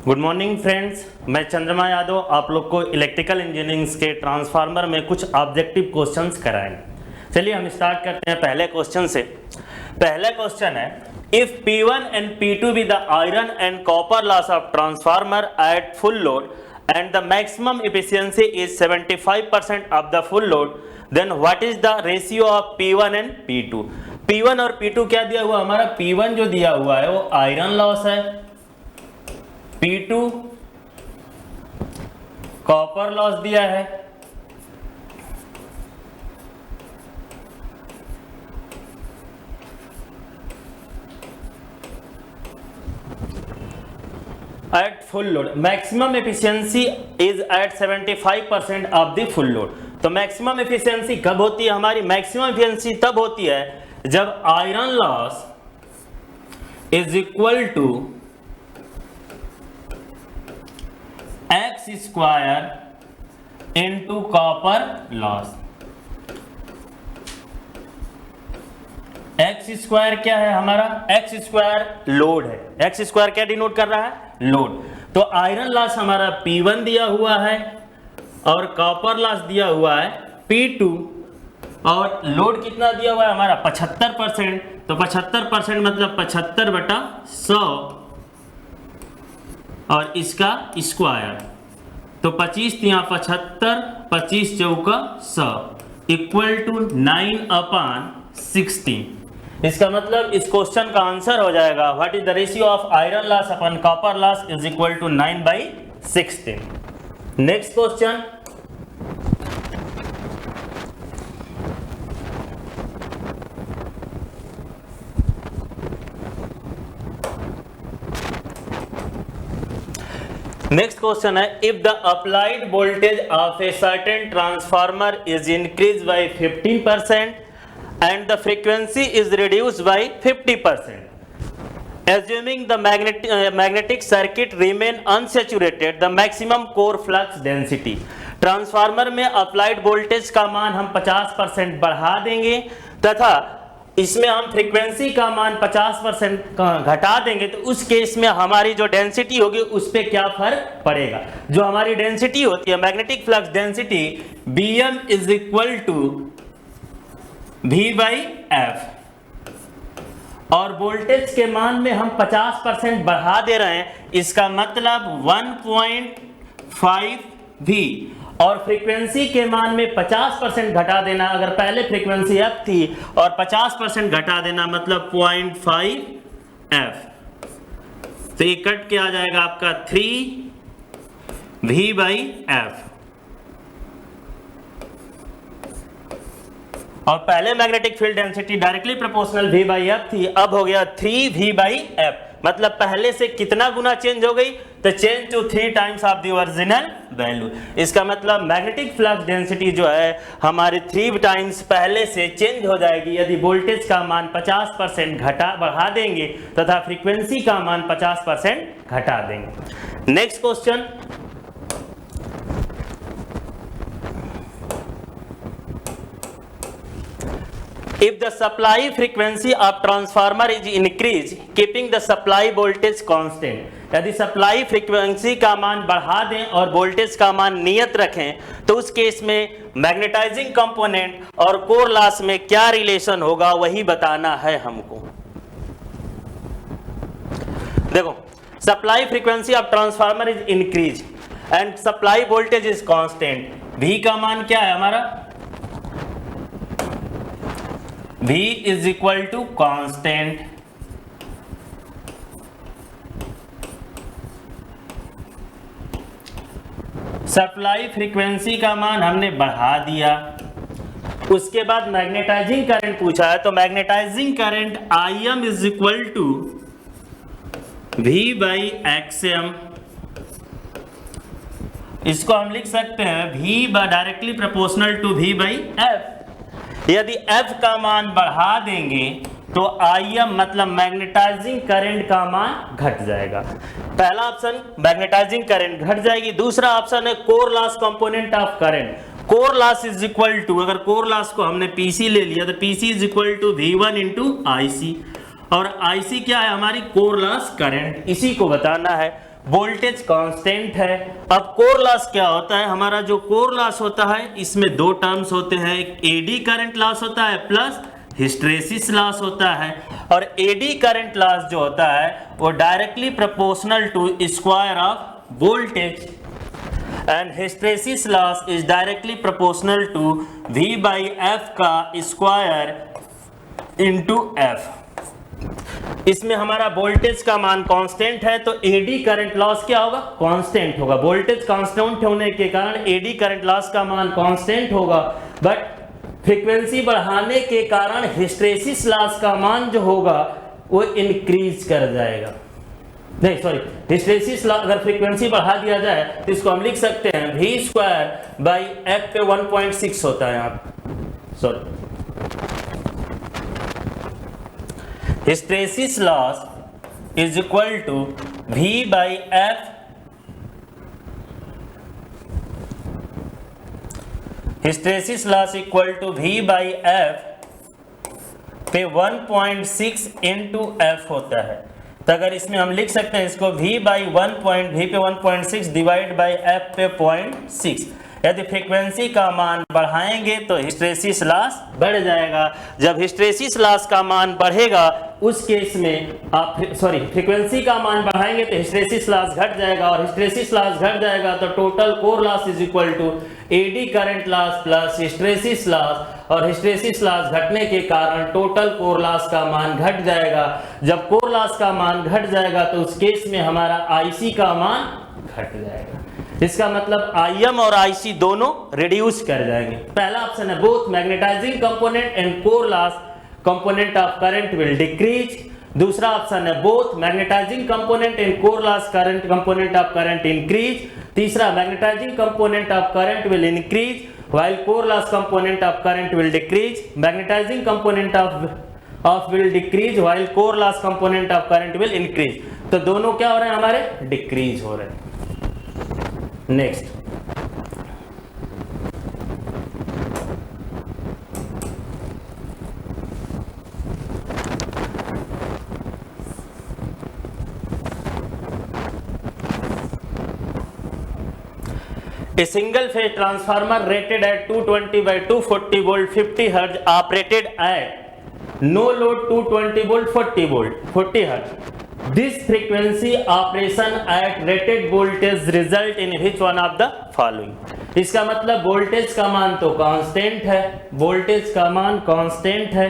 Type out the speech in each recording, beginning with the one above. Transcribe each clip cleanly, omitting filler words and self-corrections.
Good morning friends, मैं चंद्रमा यादव आप लोग को इलेक्ट्रिकल इंजीनियरिंग के ट्रांसफार्मर में कुछ ऑब्जेक्टिव क्वेश्चंस कराएंगे। चलिए हम स्टार्ट करते हैं पहले क्वेश्चन से। पहला क्वेश्चन है, if P1 and P2 be the iron and copper loss of transformer at full load and the maximum efficiency is 75% of the full load, then what is the ratio of P1 and P2? P1 और P2 क्या दिया हुआ हमारा? P1 जो दिया हुआ है वो आयरन लॉस है, P2 कॉपर लॉस दिया है, at full load maximum efficiency is at 75% of the full load. तो मैक्सिमम एफिशिएंसी कब होती है हमारी? मैक्सिमम एफिशिएंसी तब होती है जब iron loss is equal to x square into copper loss. X square क्या है हमारा? एक्स स्क्वायर लोड है। एक्स स्क्वायर क्या डिनोट कर रहा है? लोड। तो आयरन लॉस हमारा P1 दिया हुआ है और कॉपर लॉस दिया हुआ है P2 और लोड कितना दिया हुआ है हमारा? 75%। तो 75% मतलब 75/100 और इसका स्क्वायर, तो 25 × 75, 25 चौका 100 इक्वल टू 9/16। इसका मतलब इस क्वेश्चन का आंसर हो जाएगा what is the ratio of iron loss upon copper loss is equal to 9/16। Next question, next question है, if the applied voltage of a certain transformer is increase by 15% and the frequency is reduced by 50%, assuming the magnetic circuit remain unsaturated, the maximum core flux density। Transformer में applied voltage का मान हम 50% बढ़ा देंगे तथा इसमें हम frequency का मान 50% घटा देंगे, तो उस केस में हमारी जो डेंसिटी होगी उस पर क्या फर्क पड़ेगा? जो हमारी डेंसिटी होती है magnetic flux density Bm is equal to V/F और वोल्टेज के मान में हम 50% बढ़ा दे रहे हैं, इसका मतलब 1.5 V और फ्रीक्वेंसी के मान में 50% घटा देना। अगर पहले फ्रीक्वेंसी F थी और 50% घटा देना मतलब 0.5 F, तो ये कट के आ जाएगा आपका 3 V/F। और पहले magnetic field density directly proportional V/F थी, अब हो गया 3 V/F। मतलब पहले से कितना गुना चेंज हो गई? तो change to 3 times of the original value. इसका मतलब मैग्नेटिक फ्लक्स डेंसिटी जो है हमारी 3 टाइम्स पहले से चेंज हो जाएगी यदि वोल्टेज का मान 50% बढ़ा देंगे तथा फ्रीक्वेंसी का मान 50% घटा देंगे। Next question, if the supply frequency of transformer is increased keeping the supply voltage constant, यदि सप्लाई फ्रीक्वेंसी का मान बढ़ा दें और वोल्टेज का मान नियत रखें तो उस केस में मैग्नेटाइजिंग कंपोनेंट और कोर लॉस में क्या रिलेशन होगा वही बताना है हमको। देखो, supply frequency of transformer is increase and supply voltage is constant. V का मान क्या है हमारा? V is equal to constant. Supply frequency का मान हमने बढ़ा दिया, उसके बाद मैग्नेटाइजिंग करंट पूछा है, तो magnetising current Im is equal to V/Xm। इसको हम लिख सकते हैं V directly proportional to V/F। यदि F का मान बढ़ा देंगे तो Im मतलब मैग्नेटाइजिंग करंट का मान घट जाएगा। पहला ऑप्शन मैग्नेटाइजिंग करंट घट जाएगी, दूसरा ऑप्शन है core loss component of current. Core loss is equal to, अगर कोर लॉस को हमने PC ले लिया तो PC is equal to V1 × IC और IC क्या है हमारी? Core loss current. इसी को बताना है वोल्टेज कांस्टेंट है। अब कोर लॉस क्या होता है, हमारा जो कोर लॉस होता है इसमें दो टर्म्स होते हैं, एक एडी करंट लॉस होता है प्लस हिस्टैरिसीस लॉस होता है। और एडी करंट लॉस जो होता है वो directly proportional to square of voltage and hysteresis loss is directly proportional to V by F का स्क्वायर इंटू एफ। इसमें हमारा वोल्टेज का मान कांस्टेंट है तो एडी करंट लॉस क्या होगा, कांस्टेंट होगा। वोल्टेज कांस्टेंट होने के कारण एडी करंट लॉस का मान कांस्टेंट होगा, बट फ्रीक्वेंसी बढ़ाने के कारण हिस्टैरिसीस लॉस का मान जो होगा वो इंक्रीज कर जाएगा। नहीं सॉरी, हिस्टैरिसीस लॉस अगर फ्रीक्वेंसी बढ़ा दिया जाए तो इसको हम लिख सकते हैं V स्क्वायर बाई एफ पे 1.6 होता है यहाँ, sorry hysteresis loss is equal to V by F hysteresis loss equal to V by F पे 1.6 इंटू एफ होता है। तो अगर इसमें हम लिख सकते हैं इसको V बाई V पे 1.6 डिवाइड बाई एफ पे 0.6। यदि फ्रीक्वेंसी का मान बढ़ाएंगे तो हिस्टैरिसीस लॉस बढ़ जाएगा। जब हिस्टैरिसीस लॉस का मान बढ़ेगा उस केस में आप फ्रीक्वेंसी का मान बढ़ाएंगे तो हिस्टैरिसीस लॉस घट जाएगा, और हिस्टैरिसीस लॉस घट जाएगा तो total core loss is equal to eddy current loss plus hysteresis loss, और हिस्टैरिसीस लॉस घटने के कारण टोटल कोर लॉस का मान घट जाएगा। जब कोर लॉस का मान घट जाएगा तो उस केस में हमारा आईसी का मान घट जाएगा। इसका मतलब IM और IC दोनों रिड्यूस कर जाएंगे। पहला ऑप्शन है both magnetising component and core loss component of current will decrease. दूसरा ऑप्शन है both magnetising component and core loss current component of current increase. तीसरा magnetising component of current will increase while core loss component of current will decrease. Magnetising component of will decrease while core loss component of current will increase. तो दोनों क्या हो रहे हैं हमारे, decrease हो रहे हैं। Next A single phase transformer rated at 220 by 240 volt 50 Hz operated at no load 220 volt 40 Hz. This frequency operation at rated voltage result in which one of the following? इसका मतलब वोल्टेज का मान तो constant है, voltage का मान constant है,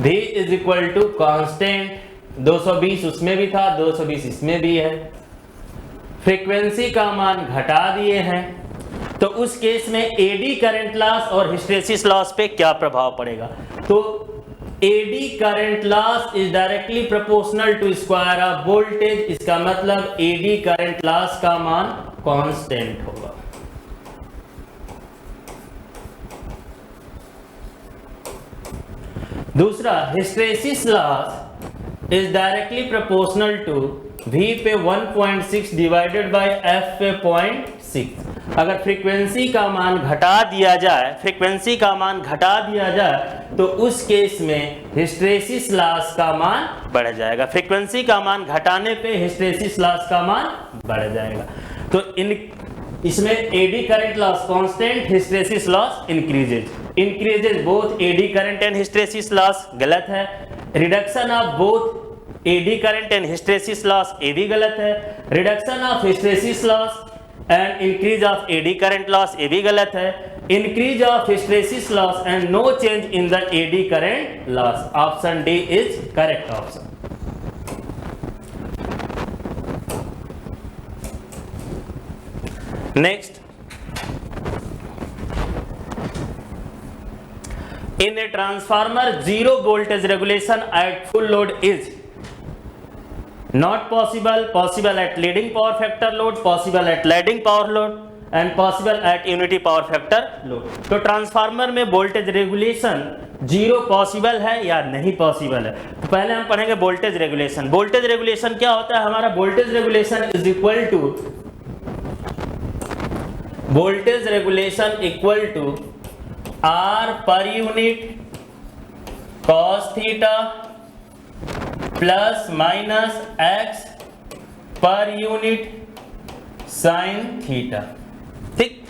V is equal to constant, 220 उसमें भी था 220 इसमें भी है। फ्रीक्वेंसी का मान घटा दिए हैं तो उस केस में एडी करंट लॉस और हिस्टैरिसीस लॉस पे क्या प्रभाव पड़ेगा। तो eddy current loss is directly proportional to square of voltage. इसका मतलब एडी करंट लॉस का मान कांस्टेंट होगा। दूसरा hysteresis loss is directly proportional to V पे 1.6 डिवाइडेड बाय F पे 0.6। अगर फ्रीक्वेंसी का मान घटा दिया जाए, फ्रीक्वेंसी का मान घटा दिया जाए तो उस केस में हिस्टैरिसीस लॉस का मान बढ़ जाएगा। फ्रीक्वेंसी का मान घटाने पे हिस्टैरिसीस लॉस का मान बढ़ जाएगा। तो इसमें eddy current loss constant, hysteresis loss increases both eddy current and hysteresis loss गलत है। Reduction of both eddy current and hysteresis loss ये भी गलत है। Reduction of hysteresis loss and increase of eddy current loss ये भी गलत है। Increase of hysteresis loss and no change in the eddy current loss, option D is correct option. Next, in a transformer zero voltage regulation at full load is not possible at leading power factor load, possible at lagging power load and possible at unity power factor load। तो transformer में voltage regulation zero possible है या नहीं possible है। तो पहले हम पढ़ेंगे वोल्टेज रेगुलेशन। वोल्टेज रेगुलेशन क्या होता है, हमारा voltage regulation is equal to voltage regulation equal to R per unit cos theta plus minus x per unit sine theta. ठीक,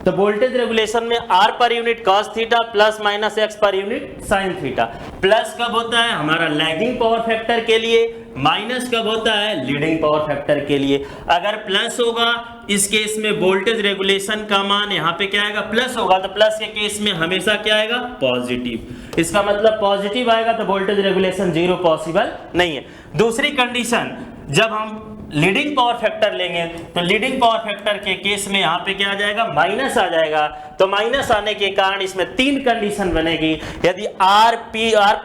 तो वोल्टेज रेगुलेशन में R per unit cos theta plus minus x per unit sine theta. Plus कब होता है हमारा lagging power factor के लिए, minus कब होता है लीडिंग पावर फैक्टर के लिए। अगर प्लस होगा इस केस में वोल्टेज रेगुलेशन का मान यहाँ पे क्या आएगा, प्लस होगा, तो प्लस के केस में हमेशा क्या आएगा, पॉजिटिव। इसका मतलब पॉजिटिव आएगा तो वोल्टेज रेगुलेशन जीरो पॉसिबल नहीं है। दूसरी कंडीशन, जब हम लीडिंग पावर फैक्टर लेंगे तो लीडिंग पावर फैक्टर के केस में यहाँ पे क्या आ जाएगा, माइनस आ जाएगा। तो माइनस आने के कारण इसमें तीन कंडीशन बनेगी। यदि R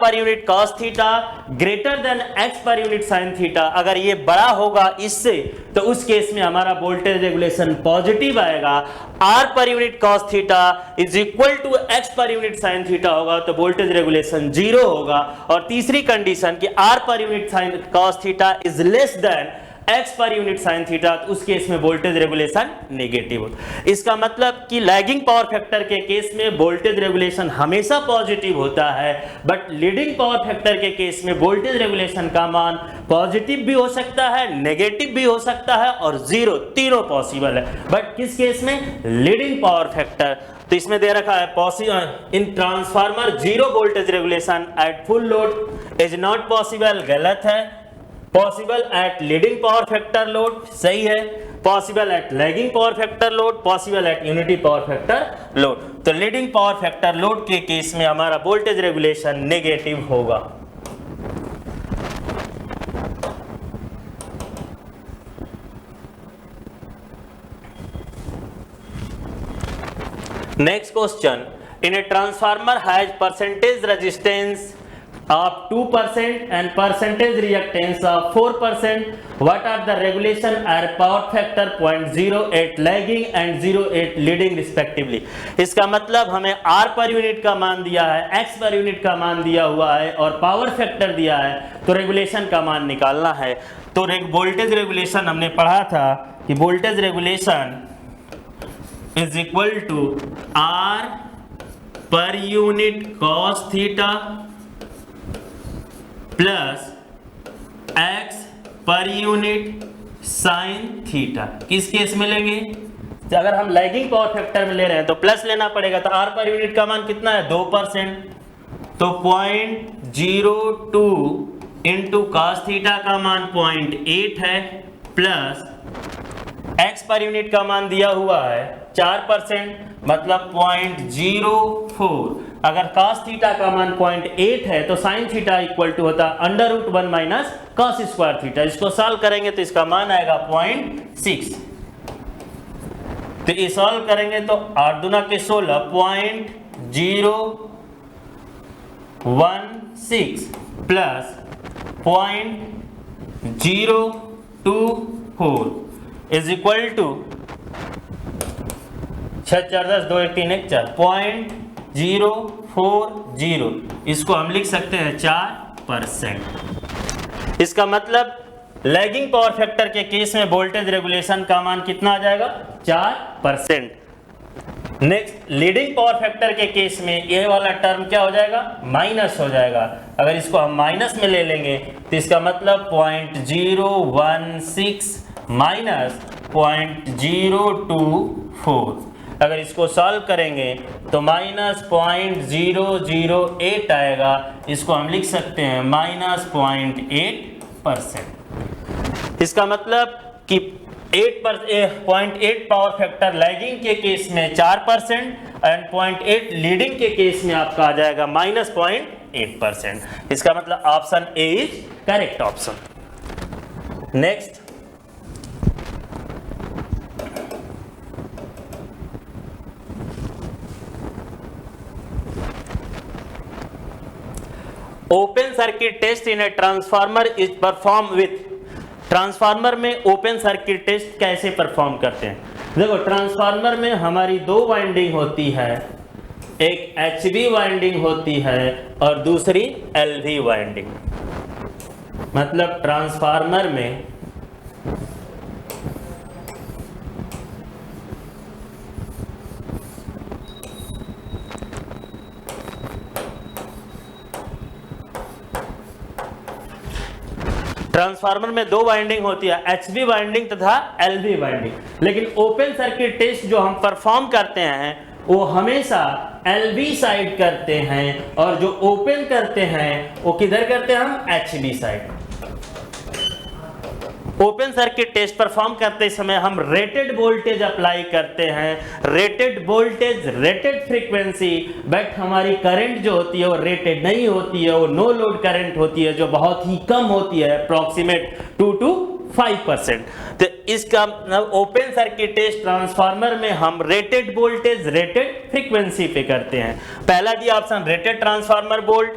per unit cos theta greater than x per unit sin theta, अगर ये बड़ा होगा इससे, तो उस केस में हमारा वोल्टेज रेगुलेशन पॉजिटिव आएगा। R per unit cos theta is equal to x per unit sin theta होगा तो वोल्टेज रेगुलेशन जीरो होगा। और तीसरी कंडीशन कि R per unit sin cos theta is less than x per unit sine theta, तो उस case में voltage regulation negative होता। इसका मतलब कि लैगिंग पावर फैक्टर के केस में वोल्टेज रेगुलेशन हमेशा पॉजिटिव होता है, बट लीडिंग पावर फैक्टर के केस में वोल्टेज रेगुलेशन का मान पॉजिटिव भी हो सकता है, नेगेटिव भी हो सकता है और जीरो, तीनों पॉसिबल है। बट किस केस में, लीडिंग पावर फैक्टर। तो इसमें दे रखा है इन transformer zero voltage regulation eight full load is not possible, गलत है। Possible at leading power factor load, सही है। Possible at lagging power factor load, possible at unity power factor load. तो leading power factor load के case में हमारा voltage regulation negative होगा। Next question, in a transformer has percentage resistance of 2% and percentage reactance of 4%. What are the regulation are power factor 0.08 lagging and 0.8 leading respectively. इसका मतलब हमें R per unit का मान दिया है, X पर यूनिट का मान दिया हुआ है और पावर फैक्टर दिया है, तो रेगुलेशन का मान निकालना है। तो वोल्टेज रेगुलेशन हमने पढ़ा था कि voltage regulation is equal to R per unit cos theta plus x per unit sine theta. किस केस में लेंगे, तो अगर हम लैगिंग पावर फैक्टर में ले रहे हैं तो प्लस लेना पड़ेगा। तो R पर यूनिट का मान कितना है, 2%, तो 0.02 इंटू cos थीटा का मान 0.8 है, प्लस x पर यूनिट का मान दिया हुआ है 4%, मतलब 0.04। अगर cos थीटा का मान 0.8 है तो sin थीटा इक्वल टू होता है √1 माइनस cos स्क्वायर थीटा। इसको सॉल्व करेंगे तो इसका मान आएगा 0.6। तो ये सॉल्व करेंगे तो 8 दूना के 16, 0.016 प्लस 0.024 इज इक्वल टू 6 4 10 2 1 3 1 4 0.040। इसको हम लिख सकते हैं 4%। इसका मतलब लैगिंग पावर फैक्टर के केस में वोल्टेज रेगुलेशन का मान कितना आ जाएगा, 4%। नेक्स्ट, लीडिंग पावर फैक्टर के केस में ये वाला टर्म क्या हो जाएगा, माइनस हो जाएगा। अगर इसको हम माइनस में ले लेंगे तो इसका मतलब 0.016 माइनस 0.024। अगर इसको सॉल्व करेंगे तो -0.008 आएगा। इसको हम लिख सकते हैं -0.8%। इसका मतलब कि 0.8 पावर फैक्टर लैगिंग के केस में 4% एंड 0.8 लीडिंग के केस में आपका आ जाएगा -0.8%। इसका मतलब option A is correct option. Next, open circuit test in a transformer is perform with. Transformer में ओपन सर्किट टेस्ट कैसे परफॉर्म करते हैं, देखो ट्रांसफार्मर में हमारी दो वाइंडिंग होती है, एक HV वाइंडिंग होती है और दूसरी LV वाइंडिंग। मतलब ट्रांसफार्मर में ट्रांसफार्मर में दो वाइंडिंग होती है, HV वाइंडिंग तथा LV वाइंडिंग, लेकिन ओपन सर्किट टेस्ट जो हम परफॉर्म करते हैं वो हमेशा LV साइड करते हैं, और जो ओपन करते हैं वो किधर करते हैं, हम HV side. Open circuit test perform करते समय हम रेटेड वोल्टेज अप्लाई करते हैं, rated voltage, rated frequency, but हमारी करंट जो होती है वो रेटेड नहीं होती है, वो नो लोड करंट होती है जो बहुत ही कम होती है, अप्रॉक्सीमेट 2 to 5%। तो इसका ओपन सर्किट टेस्ट ट्रांसफार्मर में हम रेटेड वोल्टेज, रेटेड फ्रीक्वेंसी पे करते हैं। पहला दिया option rated transformer volt,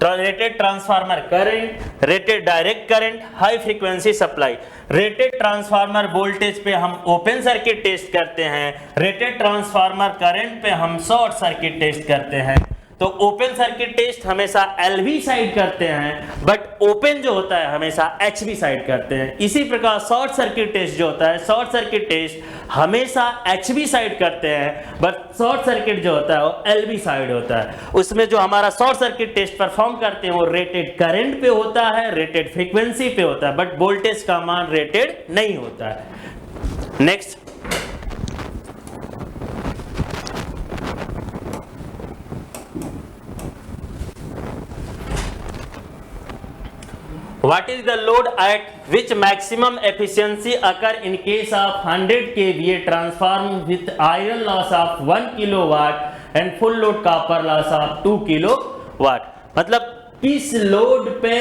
rated transformer current, rated direct current, high frequency supply. Rated transformer voltage पे हम ओपन सर्किट टेस्ट करते हैं, रेटेड ट्रांसफार्मर करंट पे हम शॉर्ट सर्किट टेस्ट करते हैं। तो ओपन सर्किट टेस्ट हमेशा LV साइड करते हैं, बट ओपन जो होता है हमेशा HV साइड करते हैं। इसी प्रकार शॉर्ट सर्किट टेस्ट जो होता है, शॉर्ट सर्किट टेस्ट हमेशा HV साइड करते हैं, बट शॉर्ट सर्किट जो होता है वो LV साइड होता है। उसमें जो हमारा शॉर्ट सर्किट टेस्ट परफॉर्म करते हैं वो रेटेड करंट पे होता है, रेटेड फ्रीक्वेंसी पे होता है, बट वोल्टेज का मान रेटेड नहीं होता है। Next, what is the load at which maximum efficiency occur in case of 100 kVA transformer with iron loss of 1 kilowatt and full load copper loss of 2 kilowatt? मतलब किस लोड पे,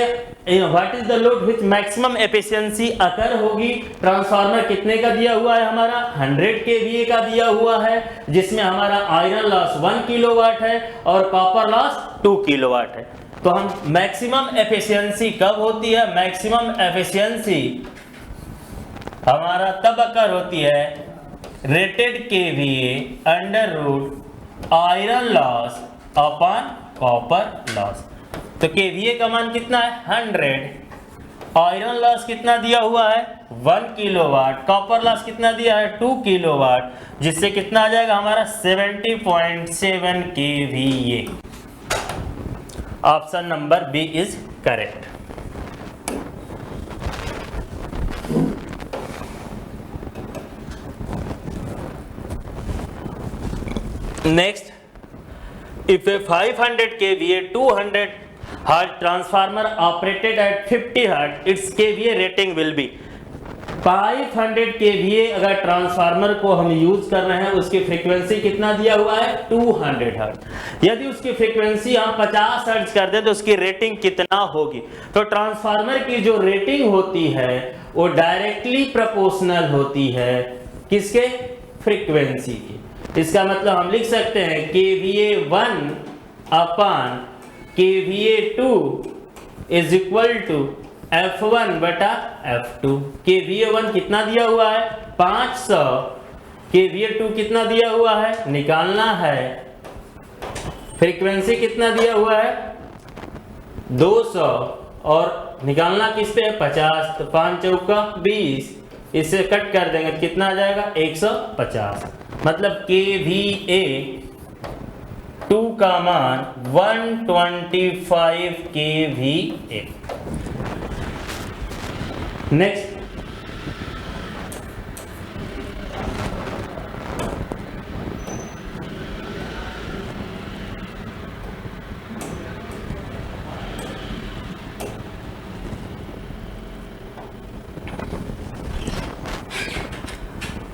what is the load which maximum efficiency occur होगी। Transformer कितने का दिया हुआ है, हमारा 100 kVA का दिया हुआ है, जिसमें हमारा आयरन लॉस 1 किलोवाट है और कॉपर लॉस 2 किलोवाट है। तो हम मैक्सिमम एफिशिएंसी कब होती है, मैक्सिमम एफिशिएंसी हमारा तब अकर होती है rated KVA under root iron loss upon copper loss. तो केवीए का मान कितना है 100, आयरन लॉस कितना दिया हुआ है 1 किलोवाट, कॉपर लॉस कितना दिया है 2 किलोवाट, जिससे कितना आ जाएगा हमारा 70.7 KVA. Option number B is correct. Next, if a 500 kVA 200 hertz transformer operated at 50 hertz, its kVA rating will be 500 kVA अगर ट्रांसफार्मर को हम यूज कर रहे हैं, उसकी फ्रीक्वेंसी कितना दिया हुआ है 200 हर्ट्ज। यदि उसकी फ्रीक्वेंसी हम 50 हर्ट्ज कर दें तो उसकी रेटिंग कितना होगी। तो ट्रांसफार्मर की जो रेटिंग होती है वो डायरेक्टली प्रोपोर्शनल होती है किसके, फ्रीक्वेंसी की। इसका मतलब हम लिख सकते हैं KVA1 upon KVA2 is equal to F1 बटा F2। KVA1 कितना दिया हुआ है 500, KVA2 कितना दिया हुआ है निकालना है, फ्रीक्वेंसी कितना दिया हुआ है 200 और निकालना किस पे है 50, तो 5 चौका 20, इससे कट कर देंगे तो कितना आ जाएगा 150। मतलब KVA2 का मान 125 KVA। Next,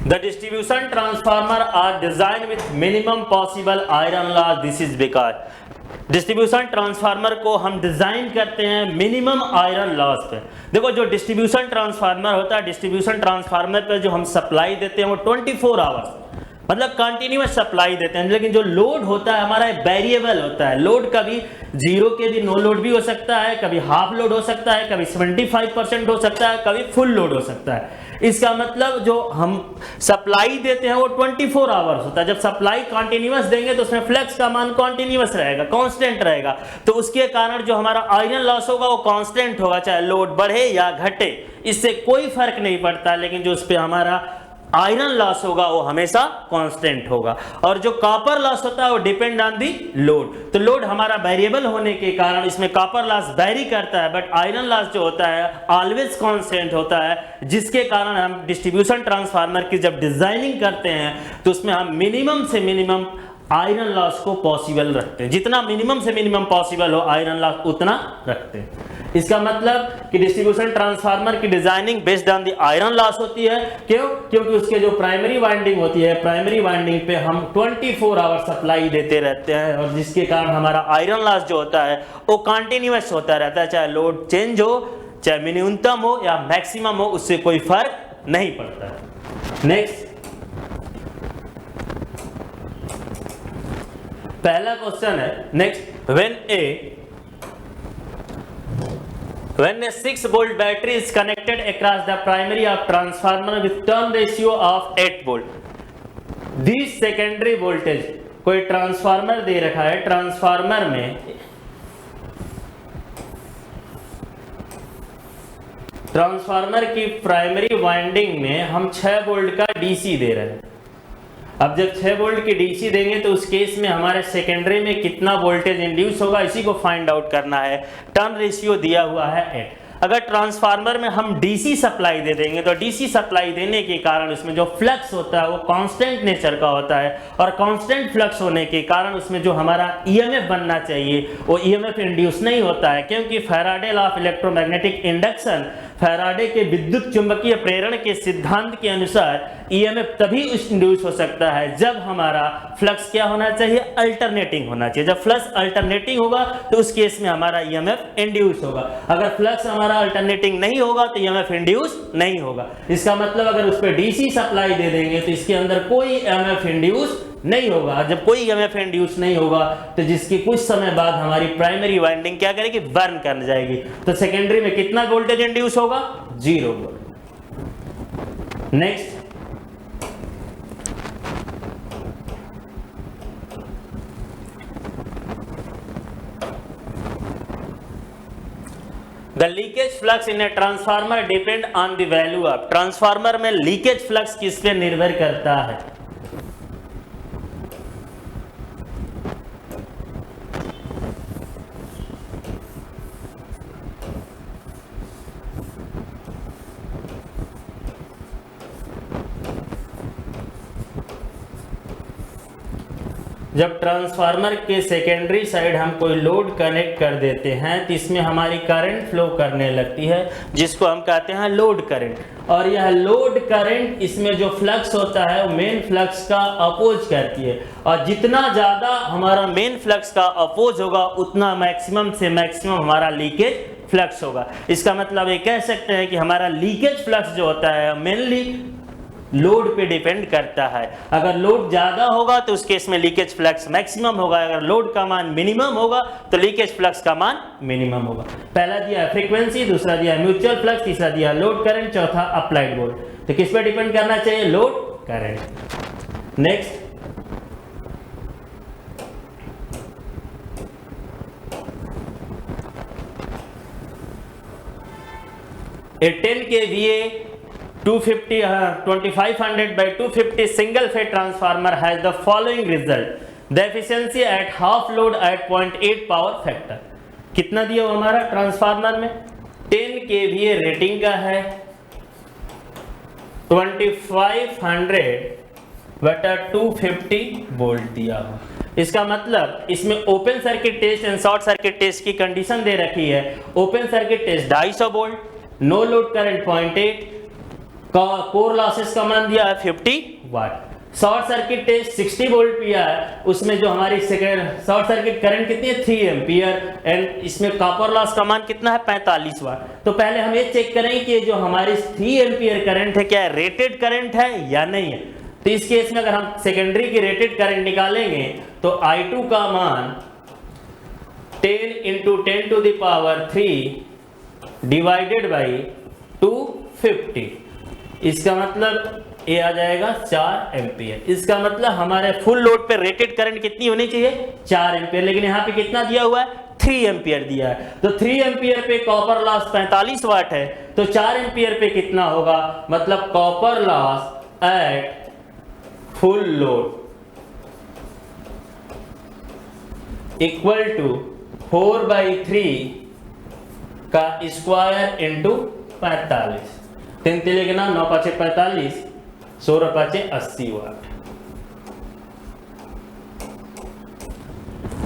the distribution transformer are designed with minimum possible iron loss. This is because distribution transformer को हम डिजाइन करते हैं मिनिमम आयरन लॉस पे। देखो जो डिस्ट्रीब्यूशन ट्रांसफार्मर होता है, डिस्ट्रीब्यूशन ट्रांसफार्मर पे जो हम सप्लाई देते हैं वो 24 आवर्स मतलब कंटिन्यूअस सप्लाई देते हैं, लेकिन जो लोड होता है हमारा वेरिएबल होता है। लोड कभी 0 के भी नो लोड भी हो सकता है, कभी हाफ लोड हो सकता है, कभी 75% हो सकता है, कभी फुल लोड हो सकता है। इसका मतलब जो हम सप्लाई देते हैं वो 24 आवर्स होता है। जब सप्लाई कंटिन्यूअस देंगे तो उसमें फ्लक्स का मान कंटिन्यूअस रहेगा, कांस्टेंट रहेगा, तो उसके कारण जो हमारा आयरन लॉस होगा वो कांस्टेंट होगा, चाहे लोड बढ़े या घटे, इससे कोई फर्क नहीं पड़ता। लेकिन जो उस पर हमारा आयरन लॉस होगा वो हमेशा कांस्टेंट होगा, और जो कॉपर लॉस होता है वो डिपेंड ऑन दी लोड। तो लोड हमारा वेरिएबल होने के कारण इसमें कॉपर लॉस वेरी करता है, बट आयरन लॉस जो होता है ऑलवेज कांस्टेंट होता है, जिसके कारण हम डिस्ट्रीब्यूशन ट्रांसफार्मर की जब डिजाइनिंग करते हैं तो उसमें हम मिनिमम से मिनिमम आयरन लॉस को पॉसिबल रखते हैं, जितना मिनिमम से मिनिमम पॉसिबल हो आयरन लॉस उतना रखते हैं। इसका मतलब कि डिस्ट्रीब्यूशन ट्रांसफार्मर की designing based on the iron loss होती है। क्यों? क्योंकि उसके जो प्राइमरी वाइंडिंग होती है, प्राइमरी वाइंडिंग पे हम 24 आवर सप्लाई देते रहते हैं, और जिसके कारण हमारा आयरन लॉस जो होता है वो कंटिन्यूअस होता रहता है, चाहे लोड चेंज हो, चाहे न्यूनतम हो या मैक्सिमम हो, उससे कोई फर्क नहीं पड़ता है। नेक्स्ट, पहला क्वेश्चन है next, when a 6 volt battery is connected across the primary of transformer with turn ratio of 8 volt, this secondary voltage, कोई ट्रांसफार्मर दे रखा है, ट्रांसफार्मर में ट्रांसफार्मर की प्राइमरी वाइंडिंग में हम 6 वोल्ट का डीसी दे रहे हैं। अब जब 6 वोल्ट की डीसी देंगे तो उस केस में हमारे सेकेंडरी में कितना वोल्टेज इंड्यूस होगा, इसी को फाइंड आउट करना है। टर्न रेशियो दिया हुआ है 8। अगर ट्रांसफार्मर में हम डीसी सप्लाई दे देंगे तो डीसी सप्लाई देने के कारण उसमें जो फ्लक्स होता है वो कांस्टेंट नेचर का होता है, और कांस्टेंट फ्लक्स होने के कारण उसमें जो हमारा ईएमएफ बनना चाहिए वो ईएमएफ इंड्यूस नहीं होता है, क्योंकि Faraday law of electromagnetic induction, Faraday के विद्युत चुंबकीय प्रेरण के सिद्धांत के अनुसार ईएमएफ तभी इंड्यूस हो सकता है जब हमारा फ्लक्स क्या होना चाहिए, अल्टरनेटिंग होना चाहिए। जब फ्लक्स अल्टरनेटिंग होगा तो उस केस में हमारा ईएमएफ इंड्यूस होगा। अगर फ्लक्स हमारा अल्टरनेटिंग नहीं होगा तो ईएमएफ इंड्यूस नहीं होगा। इसका मतलब अगर उस पर डीसी सप्लाई दे देंगे तो इसके अंदर कोई ईएमएफ इंड्यूस नहीं होगा। जब कोई ईएमएफ इंड्यूस नहीं होगा तो जिसकी कुछ समय बाद हमारी प्राइमरी वाइंडिंग क्या करेगी, बर्न कर जाएगी। तो सेकेंडरी में कितना वोल्टेज इंड्यूस होगा, 0 volt. Next, the leakage flux in a transformer depend on the value of, transformer में लीकेज फ्लक्स किस पे निर्भर करता है। जब ट्रांसफार्मर के सेकेंडरी साइड हम कोई लोड कनेक्ट कर देते हैं तो इसमें हमारी करंट फ्लो करने लगती है, जिसको हम कहते हैं लोड करंट। और यह लोड करंट, इसमें जो फ्लक्स होता है वो मेन फ्लक्स का अपोज करती है, और जितना ज़्यादा हमारा मेन फ्लक्स का अपोज होगा उतना मैक्सिमम से मैक्सिमम हमारा लीकेज फ्लक्स होगा। इसका मतलब ये कह सकते हैं कि हमारा लीकेज फ्लक्स जो होता है मेनली लोड पे डिपेंड करता है। अगर लोड ज्यादा होगा तो उस केस में लीकेज फ्लक्स मैक्सिमम होगा, अगर लोड का मान मिनिमम होगा तो लीकेज फ्लक्स का मान मिनिमम होगा। पहला दिया है फ्रीक्वेंसी, दूसरा दिया है म्यूचुअल फ्लक्स, तीसरा दिया है लोड करंट, चौथा अप्लाइड वोल्ट। तो किस पे डिपेंड करना चाहिए, load current. Next, a 10 kVA 2500 by 250 single phase transformer has the following result. The efficiency at half load at 0.8 power factor. कितना दिया हो हमारा ट्रांसफार्मर में, 10 kVA रेटिंग का है, 2500 बटा 250 वोल्ट दिया हो। इसका मतलब इसमें open circuit test and short circuit test की कंडीशन दे रखी है। Open circuit test 250 volt, no load current 0.8, core losses का मान दिया है 50 watt. Short circuit test 60 volt दिया है, उसमें जो हमारी शॉर्ट सर्किट करंट कितनी है 3 एम्पियर, एंड इसमें कॉपर लॉस का मान कितना है 45 वाट। तो पहले हम ये चेक करें कि जो हमारी 3 एम्पियर करंट है क्या रेटेड करंट है या नहीं है। तो इस केस में अगर हम सेकेंडरी की रेटेड करंट निकालेंगे तो I2 का मान 10 into 10 to the power 3 divided by 250, इसका मतलब ये आ जाएगा 4 एम्पियर। इसका मतलब हमारे फुल लोड पे रेटेड करंट कितनी होनी चाहिए 4 एम्पियर, लेकिन यहाँ पे कितना दिया हुआ है 3 एम्पियर दिया है। तो 3 एम्पियर पे कॉपर लॉस 45 वाट है, तो 4 एम्पियर पे कितना होगा, मतलब copper loss at full load equal to 4/3 का स्क्वायर इंटू 45। 3 लिखना, 9 5 45, 16 5 80 वाट।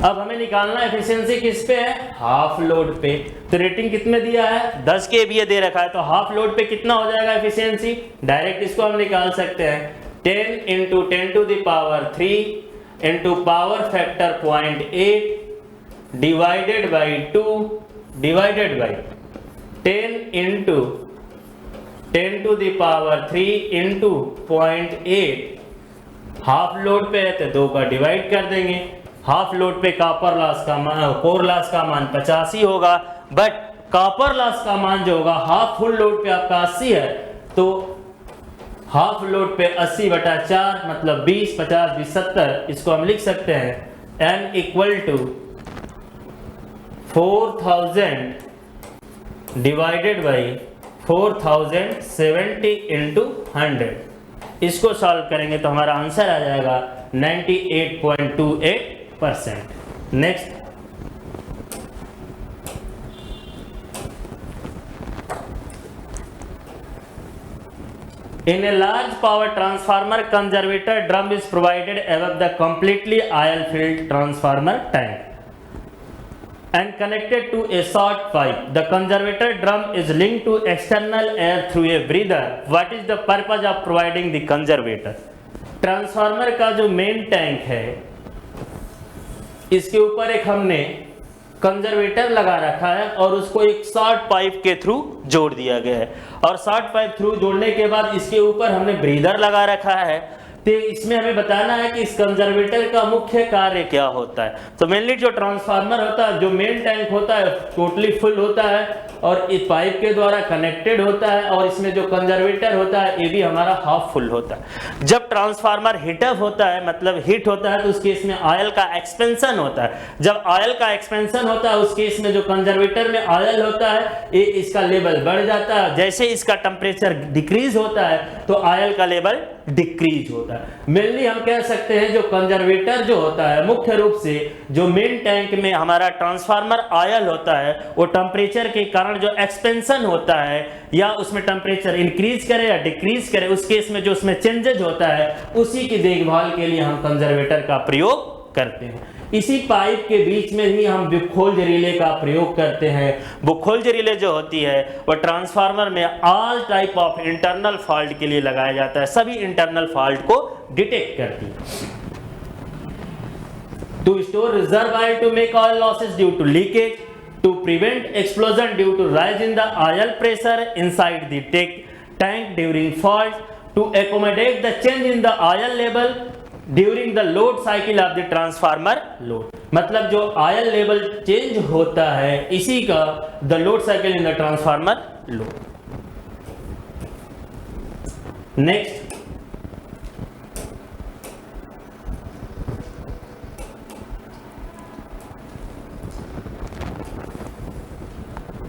अब हमें निकालना एफिशिएंसी किस पे है? हाफ लोड पे। तो रेटिंग कितने दिया है? 10 kVA दे रखा है, तो हाफ लोड पे कितना हो जाएगा एफिशिएंसी? डायरेक्ट इसको हम निकाल सकते हैं 10 × 10⁻³ into power factor 0.8 divided by 2 divided by 10 × 10⁻³ into 0.8। Half load पे है तो 2 का डिवाइड कर देंगे। हाफ लोड पे कॉपर लॉस का मान, कोर लॉस का मान 85 होगा, बट कॉपर लॉस का मान जो होगा हाफ फुल लोड पे आपका 80 है, तो हाफ लोड पे 80/4 मतलब 20, 50, 20, 70। इसको हम लिख सकते हैं n equal to 4000 divided by 4070 into 100। इसको सॉल्व करेंगे तो हमारा आंसर आ जाएगा 98.28%। Next, in a large power transformer conservator drum is provided above the completely oil filled transformer tank and connected to a short pipe. The conservator drum is linked to external air through a breather. What is the purpose of providing the conservator? Transformer का जो main tank है, इसके ऊपर एक हमने conservator लगा रखा है और उसको एक शॉर्ट पाइप के थ्रू जोड़ दिया गया है। और शॉर्ट पाइप थ्रू जोड़ने के बाद इसके ऊपर हमने ब्रीदर लगा रखा है। तो इसमें हमें बताना है कि इस कंजर्वेटर का मुख्य कार्य क्या होता है। तो मेनली जो ट्रांसफार्मर होता है, जो मेन टैंक होता है, टोटली फुल होता है और इस पाइप के द्वारा कनेक्टेड होता है, और इसमें जो कंजर्वेटर होता है ये भी हमारा हाफ फुल होता है। जब ट्रांसफार्मर हीट अप होता है, मतलब हीट होता है, तो उस केस में ऑयल का एक्सपेंशन होता है। जब ऑयल का एक्सपेंशन होता है उस केस में जो कंजर्वेटर में ऑयल होता है ये इसका लेवल बढ़ जाता है। जैसे इसका टेम्परेचर डिक्रीज होता है तो ऑयल का लेवल डिक्रीज होता है। मेनली हम कह सकते हैं जो कंजर्वेटर जो होता है, मुख्य रूप से जो मेन टैंक में हमारा ट्रांसफार्मर ऑयल होता है, वो टेम्परेचर के कारण जो एक्सपेंशन होता है या उसमें टेम्परेचर इंक्रीज करे या डिक्रीज करे, उस केस में जो उसमें चेंजेज होता है उसी की देखभाल के लिए हम कंजर्वेटर का प्रयोग करते हैं। इसी पाइप के बीच में ही हम बुखोल्ज रिले का प्रयोग करते हैं। बुखोल्ज रिले जो होती है वो ट्रांसफार्मर में all type of internal fault के लिए लगाया जाता है, सभी इंटरनल फॉल्ट को डिटेक्ट करती है। To store reserve oil to make oil losses due to leakage, to prevent explosion due to rise in the oil pressure inside the tank during fault, to accommodate the change in the oil level during the load cycle of the transformer load. मतलब जो oil level change होता है इसी का the load cycle in the transformer load. Next,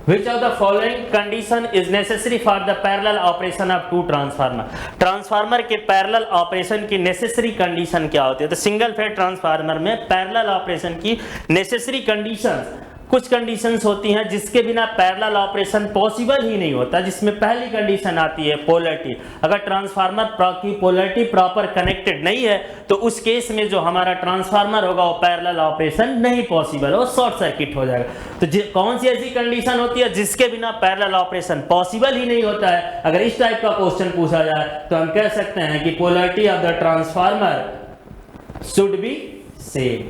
Which of the following condition is necessary for the parallel operation of two transformer? Transformer के parallel operation की necessary condition क्या होती है? तो सिंगल फेज ट्रांसफार्मर में पैरेलल ऑपरेशन की necessary conditions, कुछ conditions होती हैं जिसके बिना पैरेलल ऑपरेशन पॉसिबल ही नहीं होता। जिसमें पहली कंडीशन आती है पोलैरिटी। अगर ट्रांसफार्मर की पोलैरिटी प्रॉपर कनेक्टेड नहीं है तो उस केस में जो हमारा ट्रांसफार्मर होगा वो पैरेलल ऑपरेशन नहीं पॉसिबल, वो शॉर्ट सर्किट हो जाएगा। तो कौन सी ऐसी कंडीशन होती है जिसके बिना पैरेलल ऑपरेशन पॉसिबल ही नहीं होता है? अगर इस टाइप का क्वेश्चन पूछा जाए तो हम कह सकते हैं कि polarity of the transformer should be same.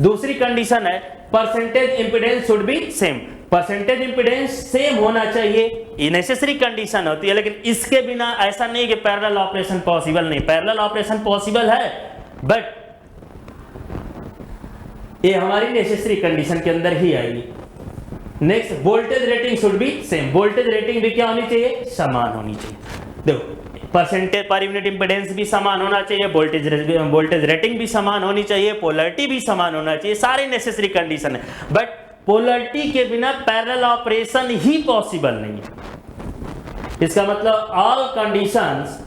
दूसरी कंडीशन है percentage impedance should be same. Percentage impedance same होना चाहिए, ये नेसेसरी कंडीशन होती है, लेकिन इसके बिना ऐसा नहीं कि पैरेलल ऑपरेशन पॉसिबल नहीं। पैरेलल ऑपरेशन पॉसिबल है बट ये हमारी नेसेसरी कंडीशन के अंदर ही आएगी। Next, voltage rating should be same. Voltage rating भी क्या होनी चाहिए? समान होनी चाहिए। देखो, परसेंटेज पर यूनिट इंपीडेंस भी समान होना चाहिए, वोल्टेज रेटिंग भी समान होनी चाहिए, पोलैरिटी भी समान होना चाहिए, सारे नेसेसरी कंडीशन है। बट पोलैरिटी के बिना पैरेलल ऑपरेशन ही पॉसिबल नहीं है। इसका मतलब ऑल कंडीशंस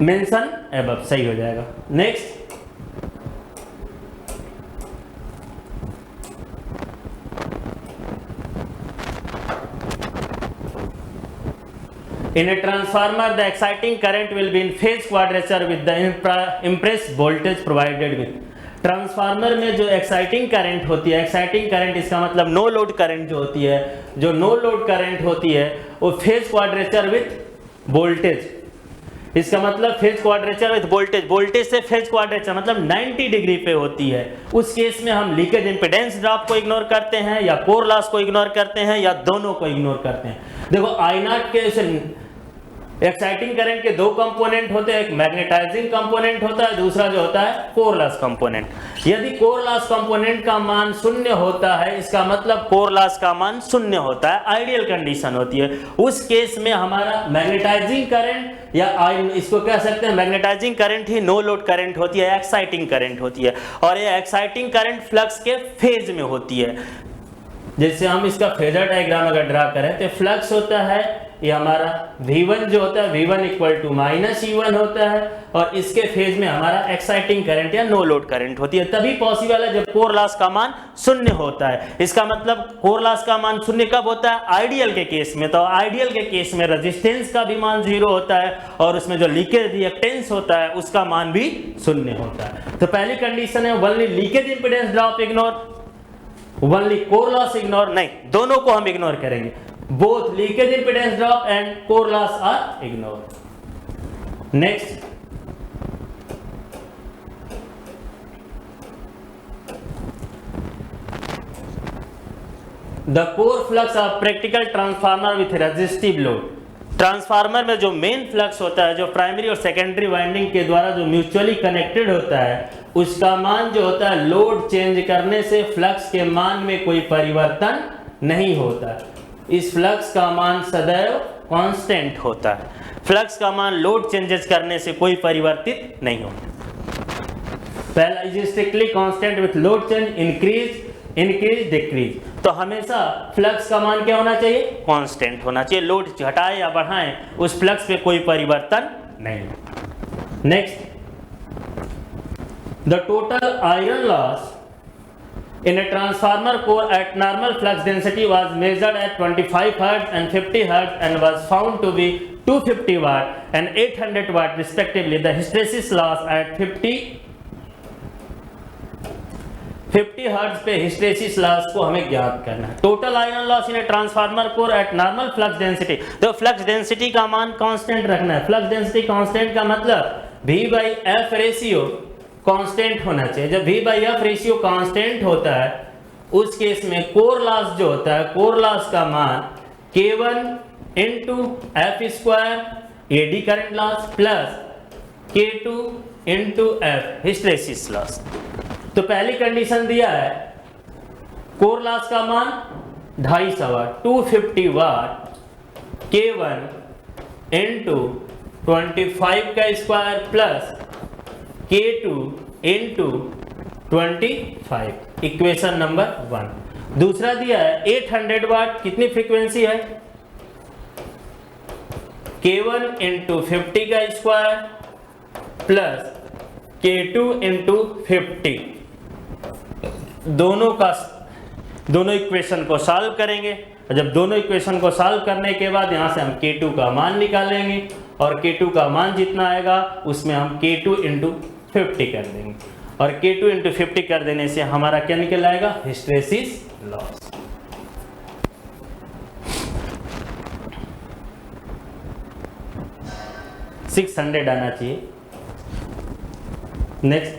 मेंशन एबव सही हो जाएगा। Next, in a transformer the exciting current will be in phase quadrature with the impressed voltage provided with। Transformer में जो एक्साइटिंग करंट होती है, एक्साइटिंग करंट इसका मतलब नो लोड करंट जो होती है, जो नो लोड करंट होती है वो फेज क्वाड्रेचर विथ वोल्टेज, इसका मतलब phase quadrature with voltage, voltage से फेज क्वाड्रेचर मतलब 90 डिग्री पे होती है। उस केस में हम लीकेज इंपेडेंस ड्रॉप को इग्नोर करते हैं या कोर लॉस को इग्नोर करते हैं या दोनों को इग्नोर करते हैं। देखो आई नॉट के एक्साइटिंग करंट के दो कंपोनेंट होते हैं, एक मैग्नेटाइजिंग कंपोनेंट होता है, दूसरा जो होता है कोर लॉस कंपोनेंट। यदि कोर लॉस कंपोनेंट का मान शून्य होता है, इसका मतलब कोर लॉस का मान शून्य होता है, आइडियल कंडीशन होती है। उस केस में हमारा मैग्नेटाइजिंग करंट या इसको कह सकते हैं मैग्नेटाइजिंग करंट ही नो लोड करंट होती है, एक्साइटिंग करंट होती है, और ये एक्साइटिंग करंट फ्लक्स के फेज में होती है। जैसे हम इसका फेजर डायग्राम अगर ड्रा करें तो फ्लक्स होता है, ये हमारा V1 जो होता है V1 equal to minus E1 होता है, और इसके फेज में हमारा एक्साइटिंग करंट या नो लोड करंट होती है। तभी पॉसिबल है जब कोर लॉस का मान शून्य होता है। इसका मतलब कोर लॉस का मान शून्य कब होता है? आइडियल के केस में। तो आइडियल के केस में रेजिस्टेंस का भी मान 0 होता है और उसमें जो लीकेज रिएक्टेंस होता है उसका मान भी शून्य होता है। तो पहली कंडीशन है only leakage impedance drop ignore, only core loss ignore नहीं, दोनों को हम इग्नोर करेंगे। Both leakage impedance drop and core loss are ignored. Next, the core flux of practical transformer with resistive load। Transformer में जो main flux होता है, जो प्राइमरी और सेकेंडरी वाइंडिंग के द्वारा जो म्यूचुअली कनेक्टेड होता है, उसका मान जो होता है लोड चेंज करने से फ्लक्स के मान में कोई परिवर्तन नहीं होता। इस फ्लक्स का मान सदैव कांस्टेंट होता है। फ्लक्स का मान लोड चेंजेस करने से कोई परिवर्तित नहीं होता। पहला is strictly constant with load change, increase decrease. तो हमेशा फ्लक्स का मान क्या होना चाहिए? कांस्टेंट होना चाहिए। लोड घटाए या बढ़ाएं उस फ्लक्स पे कोई परिवर्तन नहीं। Next, the total iron loss in a transformer core at normal flux density was measured at 25 Hz and 50 Hz and was found to be 250 watt and 800 watt respectively. The hysteresis loss at 50 Hz पे hysteresis loss को हमें ज्ञात करना है। Total iron loss in a transformer core eight normal flux density, तो flux density का मान constant रखना है। फ्लक्स डेंसिटी कांस्टेंट का मतलब V/F रेशियो कांस्टेंट होना चाहिए। जब V/F रेशियो कांस्टेंट होता है उस केस में कोर लॉस जो होता है, कोर लॉस का मान K1 into F square AD current loss plus K2 into F hysteresis loss. तो पहली कंडीशन दिया है कोर लॉस का मान 250 वाट 250 वाट K1 इंटू 25 का square plus K2 into 25, equation number 1। दूसरा दिया है 800 वाट, कितनी फ्रीक्वेंसी है? K1 इंटू 50 का स्क्वायर प्लस K2 इंटू 50। दोनों इक्वेशन को सॉल्व करेंगे। जब दोनों इक्वेशन को सॉल्व करने के बाद यहां से हम K2 का मान निकालेंगे और K2 का मान जितना आएगा उसमें हम K2 इंटू 50 कर देंगे और K2 इंटू 50 कर देने से हमारा क्या निकल आएगा? Hysteresis loss. $600 आना चाहिए। Next,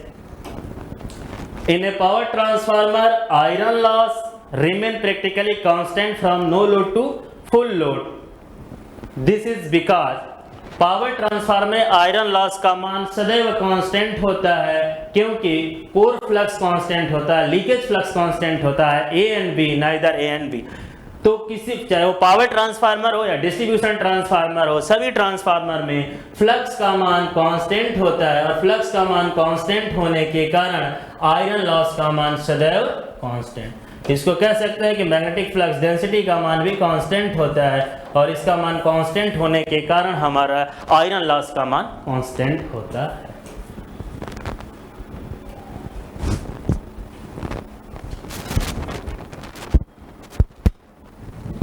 in a power transformer iron loss remain practically constant from no load to full load. This is because power transformer में आयरन लॉस का मान सदैव कांस्टेंट होता है, क्योंकि कोर फ्लक्स कांस्टेंट होता है, लीकेज फ्लक्स कांस्टेंट होता है, A and B, neither A and B। तो किसी चाहे वो पावर ट्रांसफार्मर हो या डिस्ट्रीब्यूशन ट्रांसफार्मर हो, सभी ट्रांसफार्मर में फ्लक्स का मान कांस्टेंट होता है और फ्लक्स का मान कांस्टेंट होने के कारण आयरन लॉस का मान सदैव कांस्टेंट। इसको कह सकते हैं कि मैग्नेटिक फ्लक्स डेंसिटी का मान भी कांस्टेंट होता है और इसका मान कांस्टेंट होने के कारण हमारा आयरन लॉस का मान कांस्टेंट होता है।